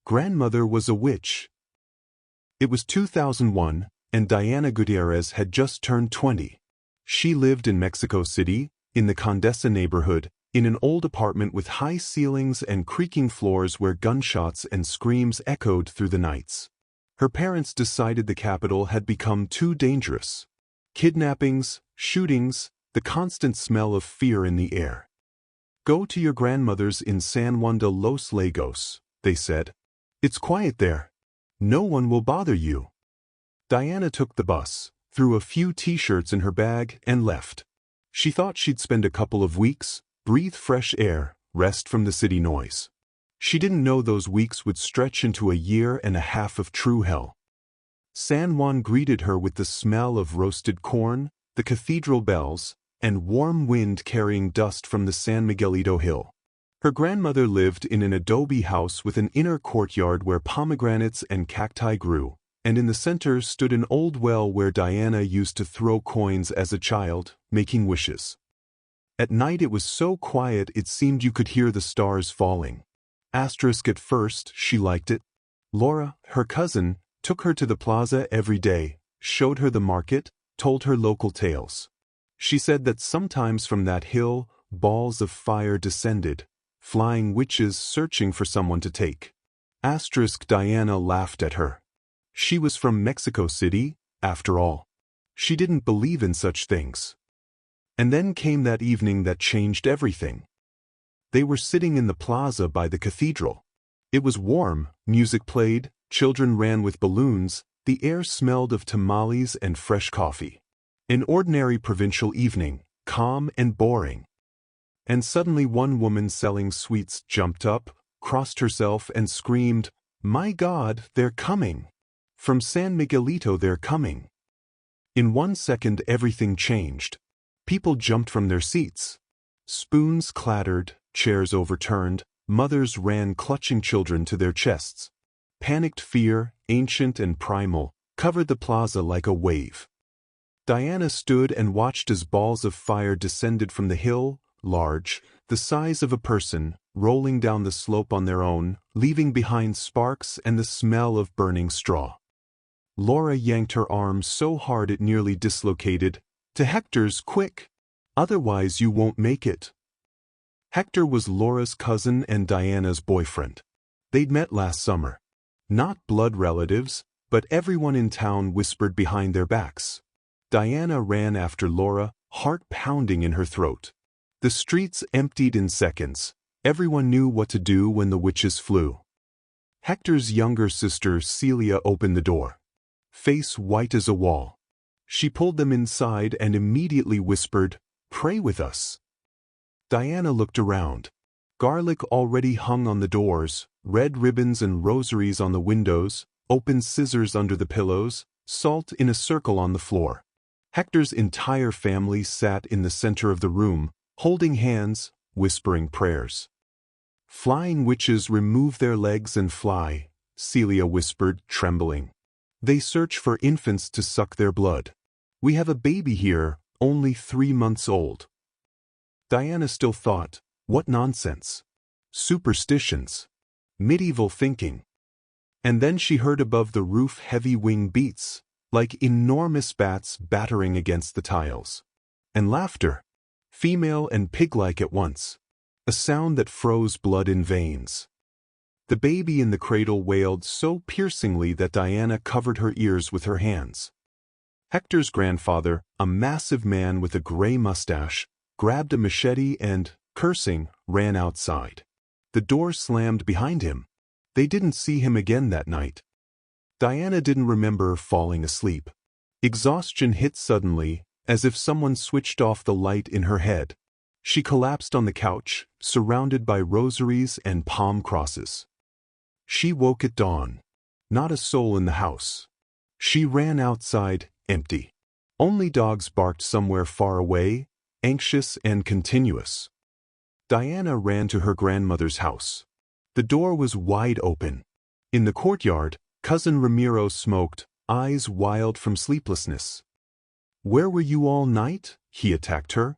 Grandmother was a witch. It was 2001, and Dayana Gutierrez had just turned 20. She lived in Mexico City, in the Condesa neighborhood, in an old apartment with high ceilings and creaking floors where gunshots and screams echoed through the nights. Her parents decided the capital had become too dangerous. Kidnappings, shootings, the constant smell of fear in the air. "Go to your grandmother's in San Juan de los Lagos," they said. "It's quiet there. No one will bother you." Dayana took the bus, threw a few t-shirts in her bag, and left. She thought she'd spend a couple of weeks, breathe fresh air, rest from the city noise. She didn't know those weeks would stretch into a year and a half of true hell. San Juan greeted her with the smell of roasted corn, the cathedral bells, and warm wind carrying dust from the San Miguelito hill. Her grandmother lived in an adobe house with an inner courtyard where pomegranates and cacti grew, and in the center stood an old well where Dayana used to throw coins as a child, making wishes. At night it was so quiet it seemed you could hear the stars falling. At first, she liked it. Laura, her cousin, took her to the plaza every day, showed her the market, told her local tales. She said that sometimes from that hill, balls of fire descended, flying witches searching for someone to take. Diana laughed at her. She was from Mexico City, after all. She didn't believe in such things. And then came that evening that changed everything. They were sitting in the plaza by the cathedral. It was warm, music played, children ran with balloons, the air smelled of tamales and fresh coffee. An ordinary provincial evening, calm and boring. And suddenly one woman selling sweets jumped up, crossed herself and screamed, "My God, they're coming! From San Miguelito they're coming!" In 1 second everything changed. People jumped from their seats. Spoons clattered, chairs overturned, mothers ran clutching children to their chests. Panicked fear, ancient and primal, covered the plaza like a wave. Dayana stood and watched as balls of fire descended from the hill, large, the size of a person, rolling down the slope on their own, leaving behind sparks and the smell of burning straw. Laura yanked her arm so hard it nearly dislocated. "To Hector's, quick! Otherwise you won't make it." Hector was Laura's cousin and Diana's boyfriend. They'd met last summer. Not blood relatives, but everyone in town whispered behind their backs. Dayana ran after Laura, heart pounding in her throat. The streets emptied in seconds. Everyone knew what to do when the witches flew. Hector's younger sister Celia opened the door. Face white as a wall. She pulled them inside and immediately whispered, "Pray with us." Dayana looked around. Garlic already hung on the doors, red ribbons and rosaries on the windows, open scissors under the pillows, salt in a circle on the floor. Hector's entire family sat in the center of the room, holding hands, whispering prayers. "Flying witches remove their legs and fly," Celia whispered, trembling. "They search for infants to suck their blood. We have a baby here, only 3 months old." Dayana still thought, what nonsense. Superstitions. Medieval thinking. And then she heard above the roof heavy wing beats, like enormous bats battering against the tiles. And laughter. Female and pig-like at once. A sound that froze blood in veins. The baby in the cradle wailed so piercingly that Dayana covered her ears with her hands. Hector's grandfather, a massive man with a gray mustache, grabbed a machete and, cursing, ran outside. The door slammed behind him. They didn't see him again that night. Dayana didn't remember falling asleep. Exhaustion hit suddenly, as if someone switched off the light in her head. She collapsed on the couch, surrounded by rosaries and palm crosses. She woke at dawn. Not a soul in the house. She ran outside, empty. Only dogs barked somewhere far away, anxious and continuous. Dayana ran to her grandmother's house. The door was wide open. In the courtyard, cousin Ramiro smoked, eyes wild from sleeplessness. "Where were you all night?" he attacked her.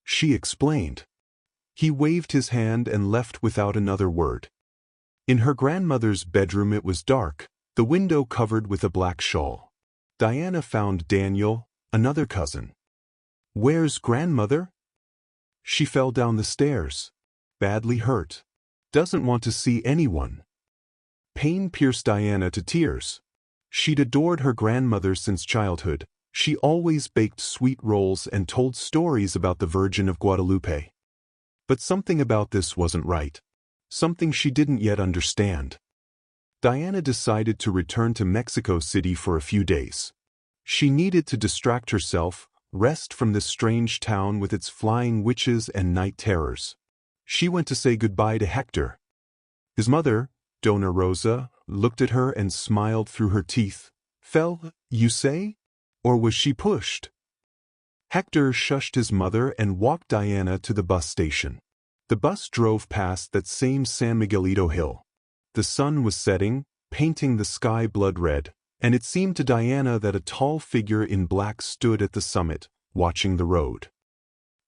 She explained. He waved his hand and left without another word. In her grandmother's bedroom it was dark, the window covered with a black shawl. Dayana found Daniel, another cousin. "Where's grandmother?" "She fell down the stairs. Badly hurt. Doesn't want to see anyone." Pain pierced Dayana to tears. She'd adored her grandmother since childhood. She always baked sweet rolls and told stories about the Virgin of Guadalupe. But something about this wasn't right. Something she didn't yet understand. Dayana decided to return to Mexico City for a few days. She needed to distract herself, rest from this strange town with its flying witches and night terrors. She went to say goodbye to Hector. His mother, Dona Rosa, looked at her and smiled through her teeth. "Fell, you say? Or was she pushed?" Hector shushed his mother and walked Dayana to the bus station. The bus drove past that same San Miguelito hill. The sun was setting, painting the sky blood red, and it seemed to Dayana that a tall figure in black stood at the summit, watching the road.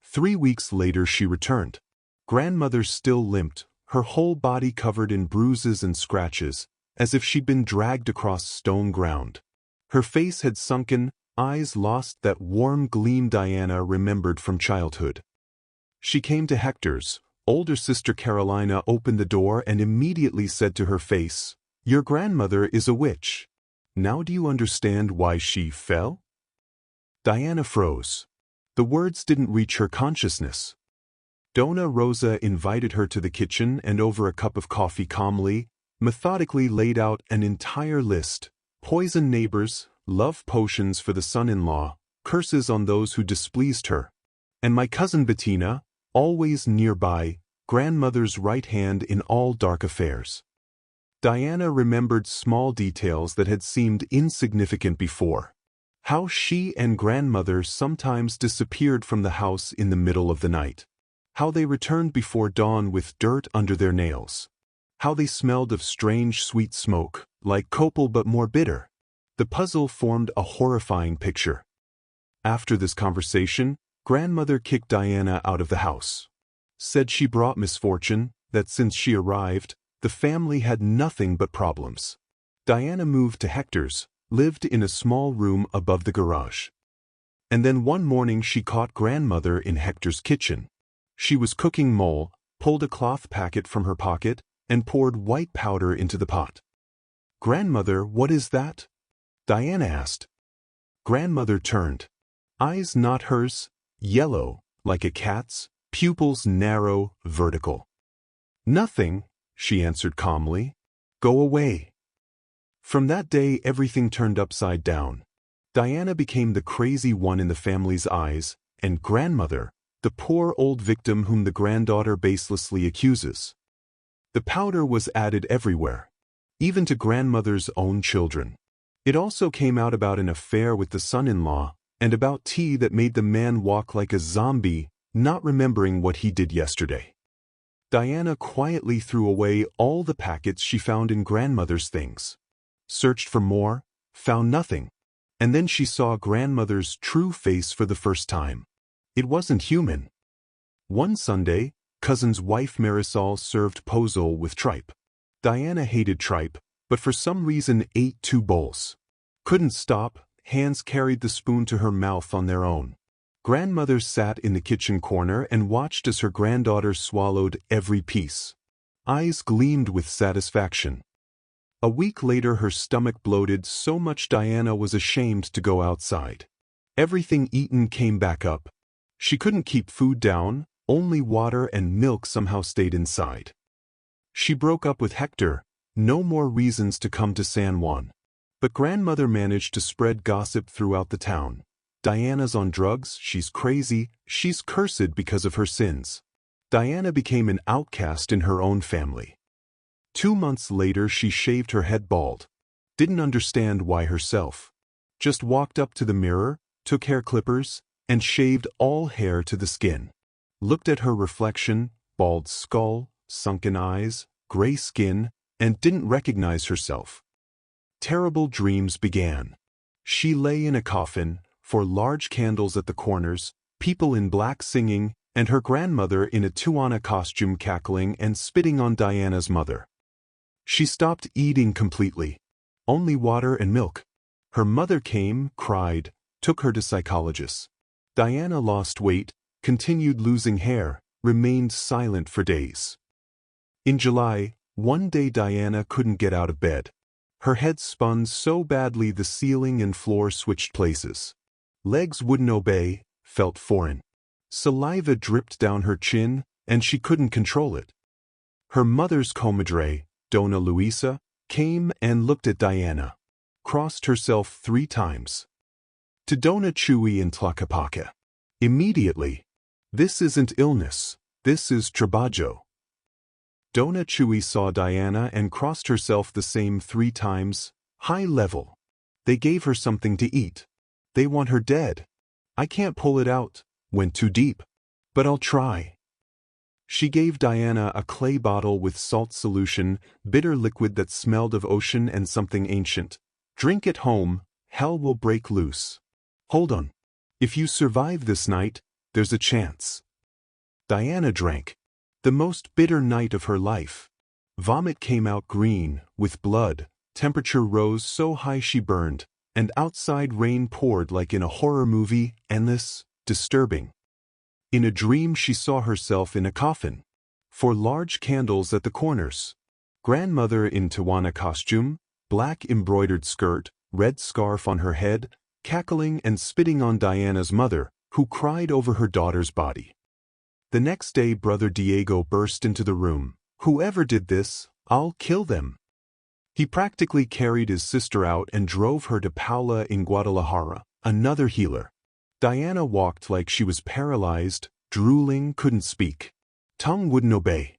3 weeks later she returned. Grandmother still limped, her whole body covered in bruises and scratches, as if she'd been dragged across stone ground. Her face had sunken, eyes lost that warm gleam Dayana remembered from childhood. She came to Hector's. Older sister Carolina opened the door and immediately said to her face, "Your grandmother is a witch. Now do you understand why she fell?" Dayana froze. The words didn't reach her consciousness. Dona Rosa invited her to the kitchen and over a cup of coffee calmly, methodically laid out an entire list: poison neighbors, love potions for the son-in-law, curses on those who displeased her. And my cousin Bettina, always nearby, grandmother's right hand in all dark affairs. Dayana remembered small details that had seemed insignificant before. How she and grandmother sometimes disappeared from the house in the middle of the night. How they returned before dawn with dirt under their nails. How they smelled of strange sweet smoke, like copal but more bitter. The puzzle formed a horrifying picture. After this conversation, grandmother kicked Dayana out of the house. Said she brought misfortune, that since she arrived, the family had nothing but problems. Dayana moved to Hector's, lived in a small room above the garage. And then one morning she caught grandmother in Hector's kitchen. She was cooking mole, pulled a cloth packet from her pocket, and poured white powder into the pot. "Grandmother, what is that?" Dayana asked. Grandmother turned. Eyes not hers, yellow, like a cat's, pupils narrow, vertical. "Nothing," she answered calmly. "Go away." From that day everything turned upside down. Dayana became the crazy one in the family's eyes, and grandmother, the poor old victim whom the granddaughter baselessly accuses. The powder was added everywhere, even to grandmother's own children. It also came out about an affair with the son-in-law, and about tea that made the man walk like a zombie, not remembering what he did yesterday. Dayana quietly threw away all the packets she found in grandmother's things. Searched for more, found nothing. And then she saw grandmother's true face for the first time. It wasn't human. One Sunday, cousin's wife Marisol served pozole with tripe. Dayana hated tripe, but for some reason ate 2 bowls. Couldn't stop, hands carried the spoon to her mouth on their own. Grandmother sat in the kitchen corner and watched as her granddaughter swallowed every piece. Eyes gleamed with satisfaction. A week later her stomach bloated so much Dayana was ashamed to go outside. Everything eaten came back up. She couldn't keep food down, only water and milk somehow stayed inside. She broke up with Hector, no more reasons to come to San Juan. But grandmother managed to spread gossip throughout the town. Dayana's on drugs, she's crazy, she's cursed because of her sins. Dayana became an outcast in her own family. 2 months later she shaved her head bald. Didn't understand why herself. Just walked up to the mirror, took hair clippers, and shaved all hair to the skin. Looked at her reflection, bald skull, sunken eyes, gray skin, and didn't recognize herself. Terrible dreams began. She lay in a coffin, 4 large candles at the corners, people in black singing, and her grandmother in a Tehuana costume cackling and spitting on Dayana's mother. She stopped eating completely. Only water and milk. Her mother came, cried, took her to psychologists. Dayana lost weight, continued losing hair, remained silent for days. In July, one day Dayana couldn't get out of bed. Her head spun so badly the ceiling and floor switched places. Legs wouldn't obey, felt foreign. Saliva dripped down her chin, and she couldn't control it. Her mother's comadre, Dona Luisa, came and looked at Dayana. Crossed herself 3 times. To Dona Chuy in Tlaquepaque. Immediately. This isn't illness, this is trabajo. Dona Chuy saw Dayana and crossed herself the same 3 times, high level. They gave her something to eat. They want her dead. I can't pull it out, went too deep. But I'll try. She gave Dayana a clay bottle with salt solution, bitter liquid that smelled of ocean and something ancient. Drink it home, hell will break loose. Hold on. If you survive this night, there's a chance. Dayana drank. The most bitter night of her life. Vomit came out green, with blood, temperature rose so high she burned, and outside rain poured like in a horror movie, endless, disturbing. In a dream she saw herself in a coffin. 4 large candles at the corners. Grandmother in Tehuana costume, black embroidered skirt, red scarf on her head, cackling and spitting on Dayana's mother, who cried over her daughter's body. The next day Brother Diego burst into the room. Whoever did this, I'll kill them. He practically carried his sister out and drove her to Paula in Guadalajara, another healer. Dayana walked like she was paralyzed, drooling, couldn't speak. Tongue wouldn't obey.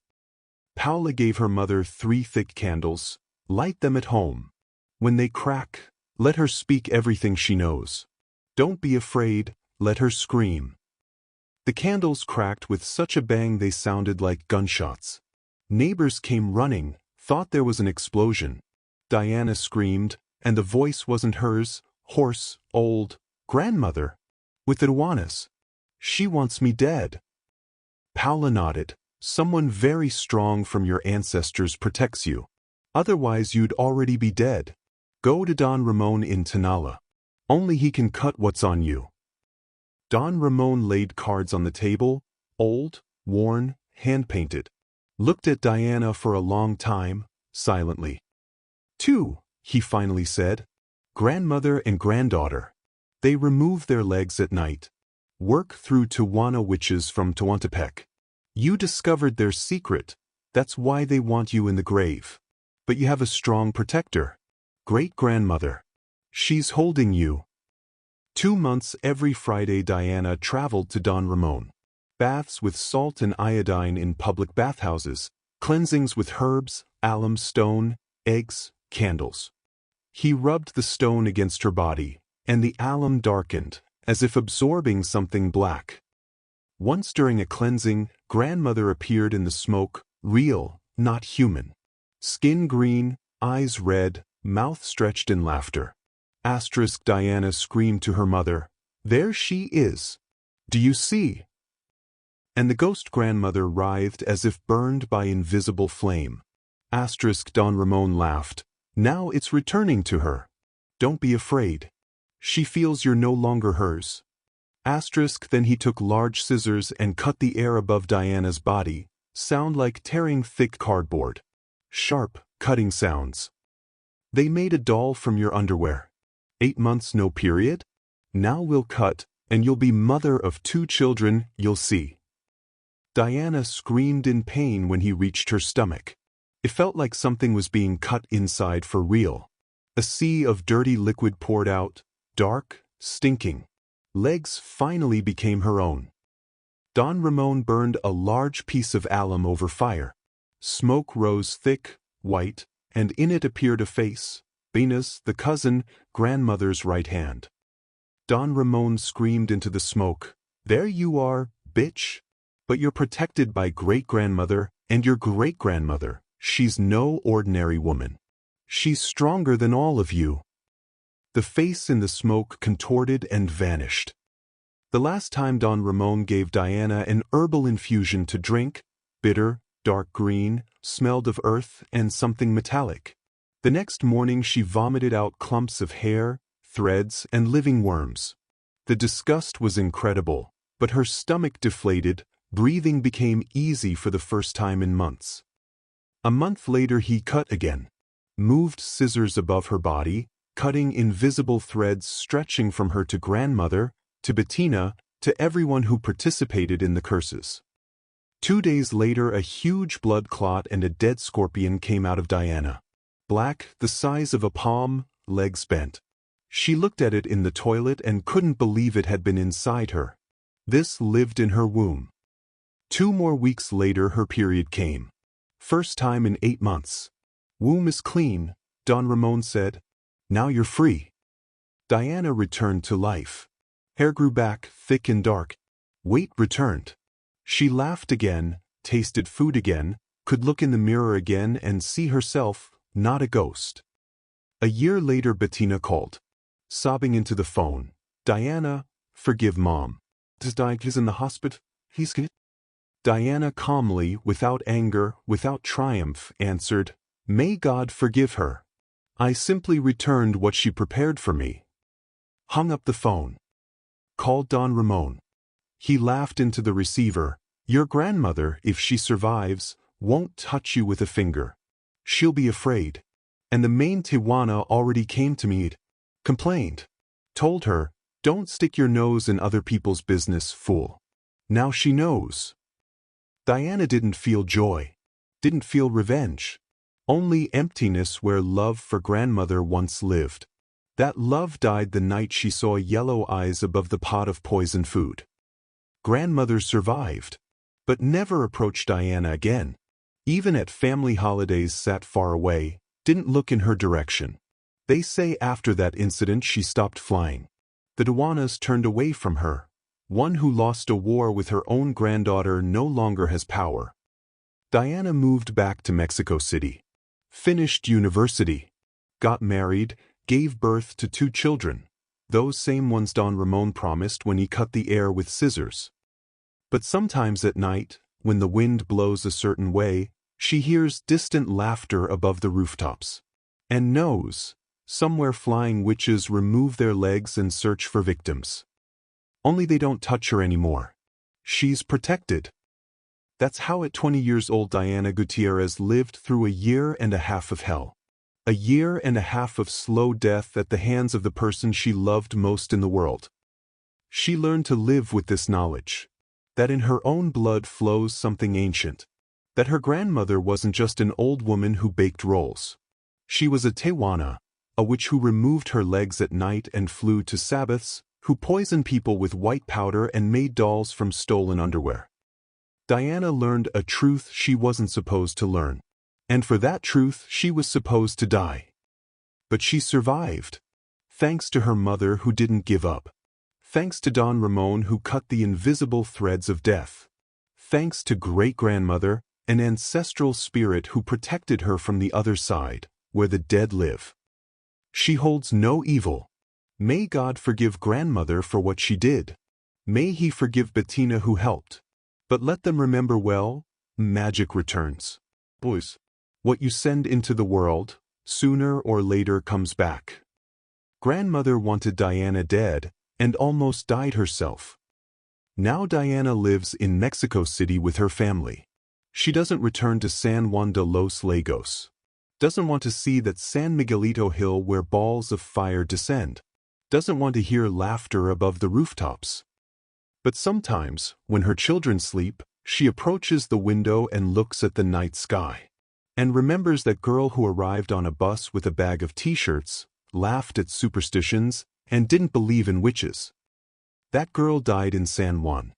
Paula gave her mother 3 thick candles. Light them at home. When they crack, let her speak everything she knows. Don't be afraid, let her scream. The candles cracked with such a bang they sounded like gunshots. Neighbors came running, thought there was an explosion. Dayana screamed, and the voice wasn't hers, hoarse, old, grandmother. With the Tehuanas. She wants me dead. Paula nodded. Someone very strong from your ancestors protects you. Otherwise you'd already be dead. Go to Don Ramon in Tanala. Only he can cut what's on you. Don Ramon laid cards on the table, old, worn, hand-painted. Looked at Dayana for a long time, silently. 2, he finally said. Grandmother and granddaughter. They remove their legs at night. Work through Tehuana witches from Tehuantepec. You discovered their secret. That's why they want you in the grave. But you have a strong protector. Great-grandmother. She's holding you. 2 months every Friday Dayana traveled to Don Ramon. Baths with salt and iodine in public bathhouses. Cleansings with herbs, alum stone, eggs, candles. He rubbed the stone against her body, and the alum darkened, as if absorbing something black. Once during a cleansing, grandmother appeared in the smoke, real, not human. Skin green, eyes red, mouth stretched in laughter. Dayana screamed to her mother, there she is. Do you see? And the ghost grandmother writhed as if burned by invisible flame. Don Ramon laughed. Now it's returning to her. Don't be afraid. She feels you're no longer hers. Then he took large scissors and cut the air above Dayana's body, sound like tearing thick cardboard. Sharp, cutting sounds. They made a doll from your underwear. 8 months no period? Now we'll cut, and you'll be mother of 2 children, you'll see. Dayana screamed in pain when he reached her stomach. It felt like something was being cut inside for real. A sea of dirty liquid poured out, dark, stinking. Legs finally became her own. Don Ramon burned a large piece of alum over fire. Smoke rose thick, white, and in it appeared a face, Venus, the cousin, grandmother's right hand. Don Ramon screamed into the smoke, there you are, bitch. But you're protected by great-grandmother and your great-grandmother. She's no ordinary woman. She's stronger than all of you. The face in the smoke contorted and vanished. The last time Don Ramon gave Dayana an herbal infusion to drink, bitter, dark green, smelled of earth and something metallic. The next morning she vomited out clumps of hair, threads, and living worms. The disgust was incredible, but her stomach deflated, breathing became easy for the first time in months. A month later he cut again. Moved scissors above her body, cutting invisible threads stretching from her to grandmother, to Bettina, to everyone who participated in the curses. 2 days later a huge blood clot and a dead scorpion came out of Dayana. Black, the size of a palm, legs bent. She looked at it in the toilet and couldn't believe it had been inside her. This lived in her womb. 2 more weeks later her period came. First time in 8 months. Womb is clean, Don Ramon said. Now you're free. Dayana returned to life. Hair grew back, thick and dark. Weight returned. She laughed again, tasted food again, could look in the mirror again and see herself, not a ghost. A year later Bettina called. Sobbing into the phone. Dayana, forgive Mom. He's in the hospital. He's good. Dayana calmly, without anger, without triumph, answered, May God forgive her. I simply returned what she prepared for me. Hung up the phone. Called Don Ramon. He laughed into the receiver. Your grandmother, if she survives, won't touch you with a finger. She'll be afraid. And the main Tehuana already came to me. Complained. Told her, don't stick your nose in other people's business, fool. Now she knows. Dayana didn't feel joy. Didn't feel revenge. Only emptiness where love for grandmother once lived. That love died the night she saw yellow eyes above the pot of poison food. Grandmother survived, but never approached Dayana again. Even at family holidays sat far away, didn't look in her direction. They say after that incident she stopped flying. The Tehuanas turned away from her. One who lost a war with her own granddaughter no longer has power. Dayana moved back to Mexico City. Finished university. Got married, gave birth to 2 children. Those same ones Don Ramon promised when he cut the air with scissors. But sometimes at night, when the wind blows a certain way, she hears distant laughter above the rooftops. And knows, somewhere flying witches remove their legs and search for victims. Only they don't touch her anymore. She's protected. That's how at 20 years old Dayana Gutierrez lived through a year and a half of hell. A year and a half of slow death at the hands of the person she loved most in the world. She learned to live with this knowledge. That in her own blood flows something ancient. That her grandmother wasn't just an old woman who baked rolls. She was a Tehuana, a witch who removed her legs at night and flew to Sabbaths, who poisoned people with white powder and made dolls from stolen underwear. Dayana learned a truth she wasn't supposed to learn. And for that truth she was supposed to die. But she survived. Thanks to her mother who didn't give up. Thanks to Don Ramon who cut the invisible threads of death. Thanks to great-grandmother, an ancestral spirit who protected her from the other side, where the dead live. She holds no evil. May God forgive grandmother for what she did. May he forgive Bettina who helped. But let them remember well, magic returns. Boys, what you send into the world, sooner or later comes back. Grandmother wanted Dayana dead, and almost died herself. Now Dayana lives in Mexico City with her family. She doesn't return to San Juan de los Lagos. Doesn't want to see that San Miguelito hill where balls of fire descend. Doesn't want to hear laughter above the rooftops. But sometimes, when her children sleep, she approaches the window and looks at the night sky. And remembers that girl who arrived on a bus with a bag of t-shirts, laughed at superstitions, and didn't believe in witches. That girl died in San Juan.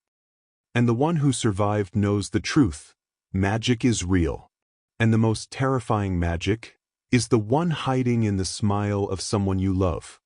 And the one who survived knows the truth. Magic is real. And the most terrifying magic is the one hiding in the smile of someone you love.